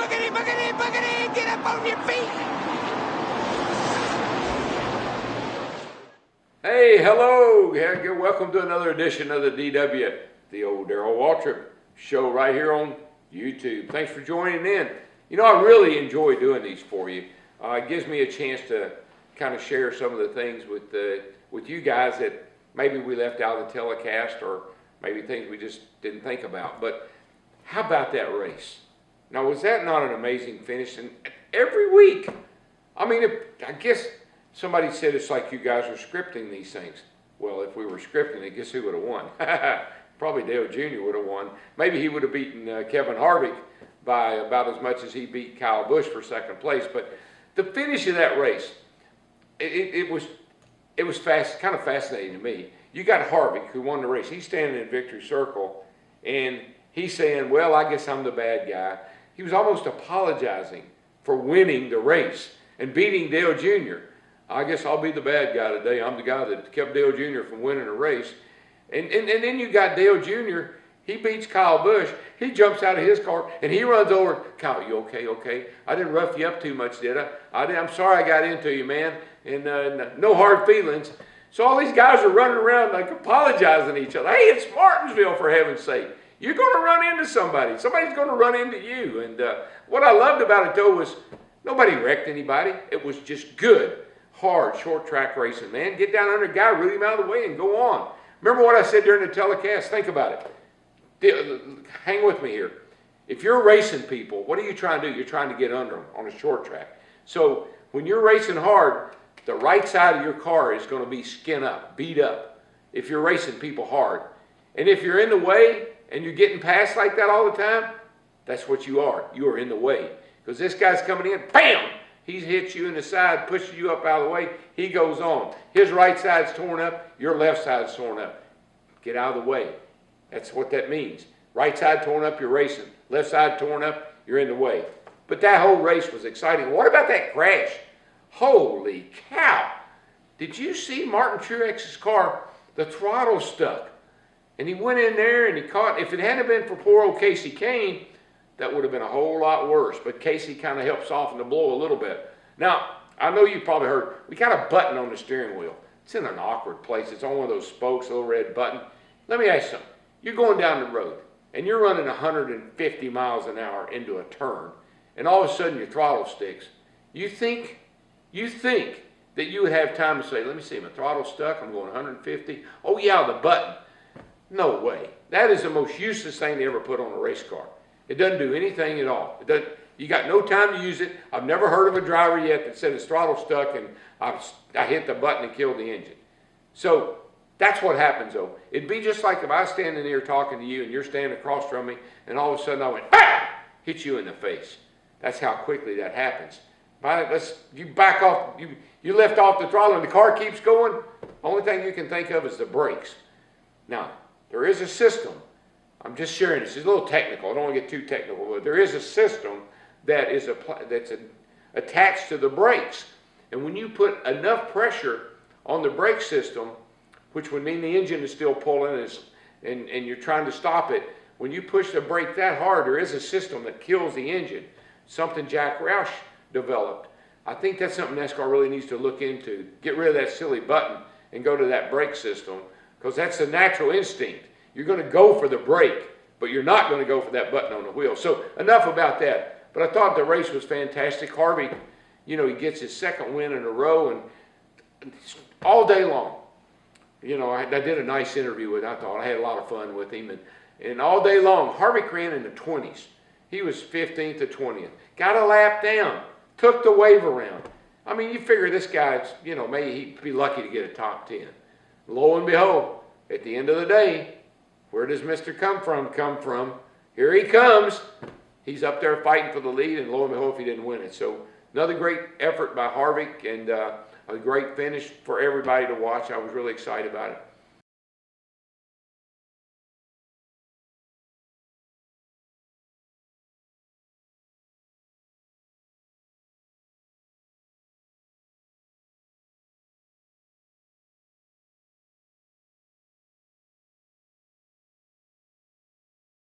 boogity, boogity, boogity, get up on your feet. Hey, hello, welcome to another edition of the DW, the old AllWaltrip show right here on YouTube. Thanks for joining in. You know, I really enjoy doing these for you. It gives me a chance to kind of share some of the things with you guys that maybe we left out of the telecast, or maybe things we just didn't think about. But how about that race? Now, was that not an amazing finish? And every week, I mean, I guess somebody said it's like you guys are scripting these things. Well, if we were scripting it, guess who would have won? Probably Dale Jr. would have won. Maybe he would have beaten Kevin Harvick by about as much as he beat Kyle Busch for second place. But the finish of that race, it was kind of fascinating to me. You got Harvick, who won the race. He's standing in victory circle, and he's saying, well, I guess I'm the bad guy. He was almost apologizing for winning the race and beating Dale Jr. I guess I'll be the bad guy today. I'm the guy that kept Dale Jr. from winning a race. And then you got Dale Jr., he beats Kyle Busch. He jumps out of his car, and he runs over. Kyle, you okay? Okay. I didn't rough you up too much, did I? I'm sorry I got into you, man. And no hard feelings. So all these guys are running around like apologizing to each other. Hey, it's Martinsville, for heaven's sake. You're going to run into somebody. Somebody's going to run into you. And what I loved about it, though, was nobody wrecked anybody. It was just good, hard, short track racing, man. Get down under a guy, root him out of the way, and go on. Remember what I said during the telecast? Think about it. Hang with me here. If you're racing people, what are you trying to do? You're trying to get under them on a short track. So when you're racing hard, the right side of your car is going to be skin up, beat up, if you're racing people hard. And if you're in the way and you're getting past like that all the time, that's what you are. You are in the way. Because this guy's coming in, bam! He hits you in the side, pushes you up out of the way. He goes on. His right side's torn up. Your left side's torn up. Get out of the way. That's what that means. Right side torn up, you're racing. Left side torn up, you're in the way. But that whole race was exciting. What about that crash? Holy cow! Did you see Martin Truex's car? The throttle stuck. And he went in there and he caught, if it hadn't been for poor old Casey Kane, that would have been a whole lot worse. But Casey kind of helped soften the blow a little bit. Now, I know you probably heard, we got a button on the steering wheel. It's in an awkward place. It's on one of those spokes, a little red button. Let me ask you something. You're going down the road, and you're running 150 miles an hour into a turn, and all of a sudden your throttle sticks. You think that you would have time to say, let me see, my throttle's stuck, I'm going 150. Oh yeah, the button. No way. That is the most useless thing they ever put on a race car. It doesn't do anything at all. You got no time to use it. I've never heard of a driver yet that said his throttle stuck and I hit the button and killed the engine. So that's what happens, though. It'd be just like if I was standing here talking to you and you're standing across from me and all of a sudden I went, ah! Hit you in the face. That's how quickly that happens. You back off, you left off the throttle and the car keeps going. Only thing you can think of is the brakes. Now, there is a system. I'm just sharing this. It's a little technical. I don't want to get too technical, but there is a system that's attached to the brakes. And when you put enough pressure on the brake system, which would mean the engine is still pulling and you're trying to stop it, when you push the brake that hard, there is a system that kills the engine. Something Jack Roush developed. I think that's something NASCAR really needs to look into. Get rid of that silly button and go to that brake system, because that's the natural instinct. You're going to go for the brake, but you're not going to go for that button on the wheel. So enough about that. But I thought the race was fantastic. Harvick, you know, he gets his second win in a row, and all day long, you know, I did a nice interview with him. I thought I had a lot of fun with him. And all day long, Harvick ran in the 20s. He was 15th to 20th. Got a lap down. Took the wave around. I mean, you figure this guy's, you know, maybe he'd be lucky to get a top 10. Lo and behold, at the end of the day, where does Mr. Come from? Here he comes. He's up there fighting for the lead, and lo and behold, if he didn't win it. So another great effort by Harvick, and a great finish for everybody to watch. I was really excited about it.